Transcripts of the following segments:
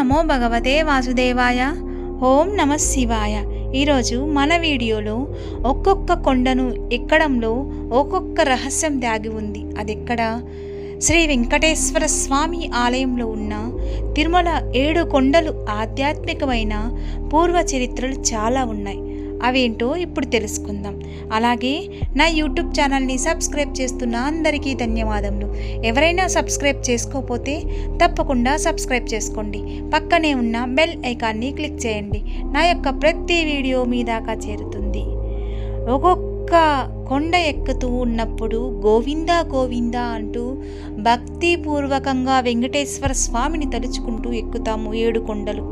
నమో భగవతే వాసుదేవాయ. ఓం నమ శివాయ. ఈరోజు మన వీడియోలో ఒక్కొక్క కొండను ఎక్కడంలో ఒక్కొక్క రహస్యం దాగి ఉంది. అదెక్కడ? శ్రీ వెంకటేశ్వర స్వామి ఆలయంలో ఉన్న తిరుమల 7 కొండలు ఆధ్యాత్మికమైన పూర్వ చరిత్రలు చాలా ఉన్నాయి. అవేంటో ఇప్పుడు తెలుసుకుందాం. అలాగే నా యూట్యూబ్ ఛానల్ని సబ్స్క్రైబ్ చేస్తున్న అందరికీ ధన్యవాదములు. ఎవరైనా సబ్స్క్రైబ్ చేసుకోకపోతే తప్పకుండా సబ్స్క్రైబ్ చేసుకోండి. పక్కనే ఉన్న బెల్ ఐకాన్ని క్లిక్ చేయండి. నా యొక్క ప్రతి వీడియో మీ దాకా చేరుతుంది. ఒక్కొక్క కొండ ఎక్కుతూ ఉన్నప్పుడు గోవిందా గోవిందా అంటూ భక్తిపూర్వకంగా వెంకటేశ్వర స్వామిని తలుచుకుంటూ ఎక్కుతాము 7 కొండలు.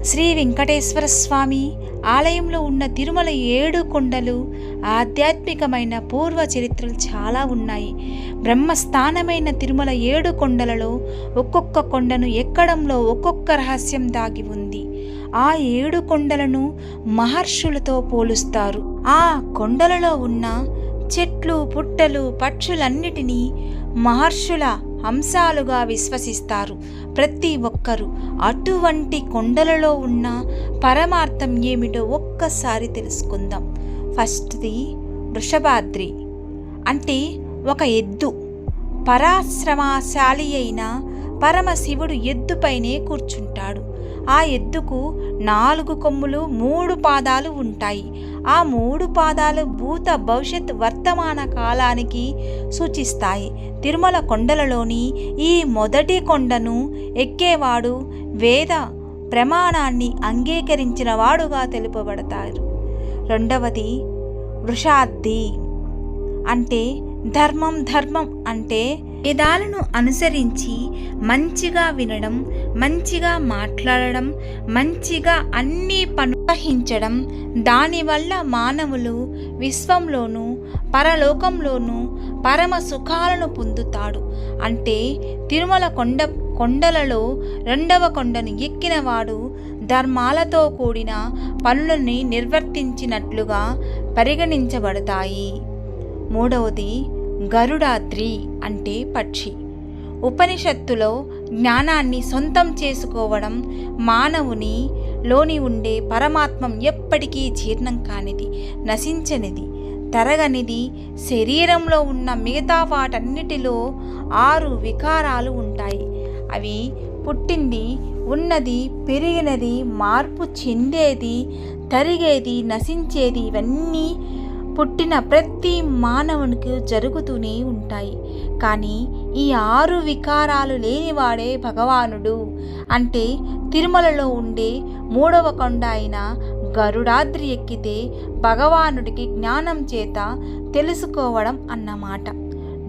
శ్రీ వెంకటేశ్వర స్వామి ఆలయంలో ఉన్న తిరుమల 7 కొండలు ఆధ్యాత్మికమైన పూర్వ చరిత్రలు చాలా ఉన్నాయి. బ్రహ్మస్థానమైన తిరుమల 7 కొండలలో ఒక్కొక్క కొండను ఎక్కడంలో ఒక్కొక్క రహస్యం దాగి ఉంది. ఆ 7 కొండలను మహర్షులతో పోలుస్తారు. ఆ కొండలలో ఉన్న చెట్లు, పుట్టలు, పక్షులన్నిటినీ మహర్షుల అంశాలుగా విశ్వసిస్తారు ప్రతి ఒక్కరూ. అటువంటి కొండలలో ఉన్న పరమార్థం ఏమిటో ఒక్కసారి తెలుసుకుందాం. ఫస్ట్ది వృషభాద్రి అంటే ఒక ఎద్దు. పరాశ్రమశాలి అయిన పరమశివుడు ఎద్దుపైనే కూర్చుంటాడు. ఆ ఎద్దుకు 4 కొమ్ములు, 3 పాదాలు ఉంటాయి. ఆ 3 పాదాలు భూత, భవిష్యత్, వర్తమాన కాలానికి సూచిస్తాయి. తిరుమల కొండలలోని ఈ మొదటి కొండను ఎక్కేవాడు వేద ప్రమాణాన్ని అంగీకరించిన వాడుగా తెలుపబడతారు. రెండవది వృషాద్రి అంటే ధర్మం అంటే వేదాలను అనుసరించి మంచిగా వినడం, మంచిగా మాట్లాడడం, మంచిగా అన్ని పనుహించడం. దానివల్ల మానవులు విశ్వంలోనూ పరలోకంలోనూ పరమ సుఖాలను పొందుతాడు. అంటే తిరుమల కొండలలో 2వ కొండను ఎక్కినవాడు ధర్మాలతో కూడిన పనులని నిర్వర్తించినట్లుగా పరిగణించబడతాయి. మూడవది గరుడాద్రి అంటే పక్షి. ఉపనిషత్తులో జ్ఞానాన్ని సొంతం చేసుకోవడం, మానవుని లోని ఉండే పరమాత్మం ఎప్పటికీ జీర్ణం కానిది, నశించనిది, తరగనిది. శరీరంలో ఉన్న మిగతా వాటన్నిటిలో 6 వికారాలు ఉంటాయి. అవి పుట్టింది, ఉన్నది, పెరిగినది, మార్పు చెందేది, తరిగేది, నశించేది. ఇవన్నీ పుట్టిన ప్రతి మానవునికి జరుగుతూనే ఉంటాయి. కానీ ఈ 6 వికారాలు లేనివాడే భగవానుడు. అంటే తిరుమలలో ఉండే 3వ కొండ అయిన గరుడాద్రి ఎక్కితే భగవానుడికి జ్ఞానం చేత తెలుసుకోవడం అన్నమాట.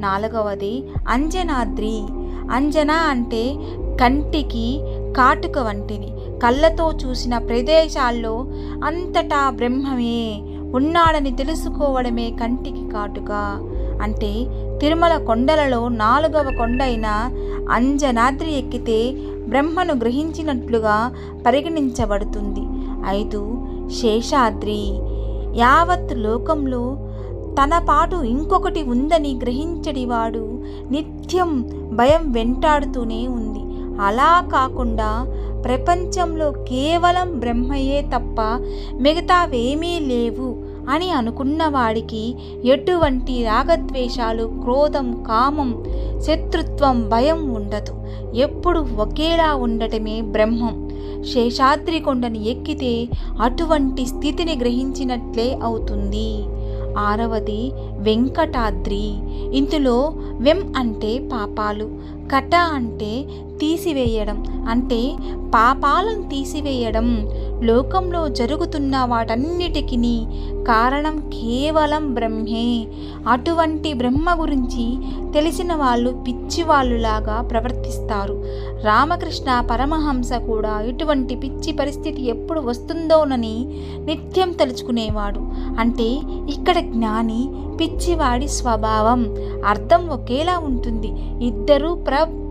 4వది అంజనాద్రి. అంజన అంటే కంటికి కాటుక వంటిది. కళ్ళతో చూసిన ప్రదేశాల్లో అంతటా బ్రహ్మమే ఉన్నాడని తెలుసుకోవడమే కంటికి కాటుక. అంటే తిరుమల కొండలలో 4వ కొండ అయిన అంజనాద్రి ఎక్కితే బ్రహ్మను గ్రహించినట్లుగా పరిగణించబడుతుంది. 5 శేషాద్రి. యావత్ లోకంలో తన పాటు ఇంకొకటి ఉందని గ్రహించడివాడు నిత్యం భయం వెంటాడుతూనే ఉంది. అలా కాకుండా ప్రపంచంలో కేవలం బ్రహ్మయే తప్ప మిగతావేమీ లేవు అని అనుకున్నవాడికి ఎటువంటి రాగద్వేషాలు, క్రోధం, కామం, శత్రుత్వం, భయం ఉండదు. ఎప్పుడు ఒకేలా ఉండటమే బ్రహ్మం. శేషాద్రి కొండని ఎక్కితే అటువంటి స్థితిని గ్రహించినట్లే అవుతుంది. 6వది వెంకటాద్రి. ఇందులో వెం అంటే పాపాలు, కట అంటే తీసివేయడం, అంటే పాపాలను తీసివేయడం. లోకంలో జరుగుతున్న వాటన్నిటికీ కారణం కేవలం బ్రహ్మే. అటువంటి బ్రహ్మ గురించి తెలిసిన వాళ్ళు పిచ్చివాళ్ళులాగా ప్రవర్తిస్తారు. రామకృష్ణ పరమహంస కూడా ఇటువంటి పిచ్చి పరిస్థితి ఎప్పుడు వస్తుందోనని నిత్యం తలుచుకునేవాడు. అంటే ఇక్కడ జ్ఞాని, పిచ్చివాడి స్వభావం, అర్థం ఒకేలా ఉంటుంది. ఇద్దరూ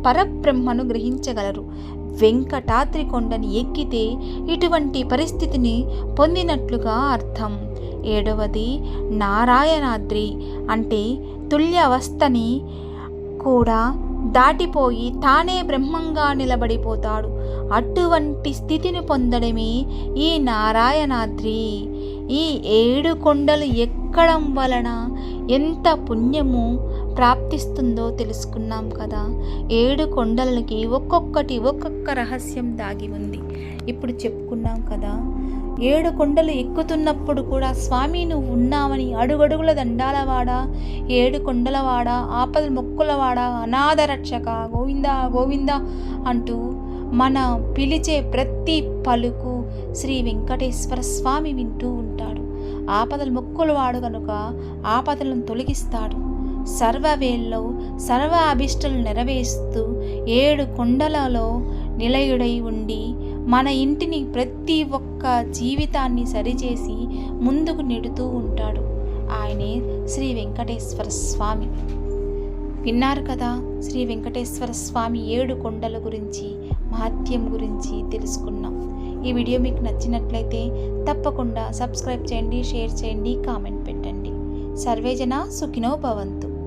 పరబ్రహ్మను గ్రహించగలరు. వెంకటాద్రి కొండని ఎక్కితే ఇటువంటి పరిస్థితిని పొందినట్లుగా అర్థం. 7వది నారాయణాద్రి అంటే తుల్యావస్థని కూడా దాటిపోయి తానే బ్రహ్మంగా నిలబడిపోతాడు. అటువంటి స్థితిని పొందడమే ఈ నారాయణాద్రి. ఈ 7 కొండలు ఎక్కడం వలన ఎంత పుణ్యము ప్రాప్తిస్తుందో తెలుసుకున్నాం కదా. 7 కొండలకి ఒక్కొక్క రహస్యం దాగి ఉంది. ఇప్పుడు చెప్పుకున్నాం కదా. 7 కొండలు ఎక్కుతున్నప్పుడు కూడా స్వామి నువ్వు ఉన్నావని అడుగడుగుల దండాలవాడా, 7 కొండలవాడా, ఆపదల మొక్కులవాడా, అనాథ రక్షక, గోవిందా గోవిందా అంటూ మన పిలిచే ప్రతి పలుకు శ్రీ వెంకటేశ్వర స్వామి వింటూ ఉంటాడు. ఆపదల మొక్కులవాడు కనుక ఆపదలను తొలగిస్తాడు. సర్వవేల్లో సర్వ అభిష్టలు నెరవేరుస్తూ 7 కొండలలో నిలయుడై ఉండి మన ఇంటిని ప్రతి ఒక్క జీవితాన్ని సరిచేసి ముందుకు నెడుతూ ఉంటాడు. ఆయనే శ్రీ వెంకటేశ్వర స్వామి. విన్నారు కదా, శ్రీ వెంకటేశ్వర స్వామి 7 కొండల గురించి, మహత్యం గురించి తెలుసుకున్నాం. ఈ వీడియో మీకు నచ్చినట్లయితే తప్పకుండా సబ్స్క్రైబ్ చేయండి, షేర్ చేయండి, కామెంట్ పెట్టండి. సర్వేజన సుఖినో భవంతు.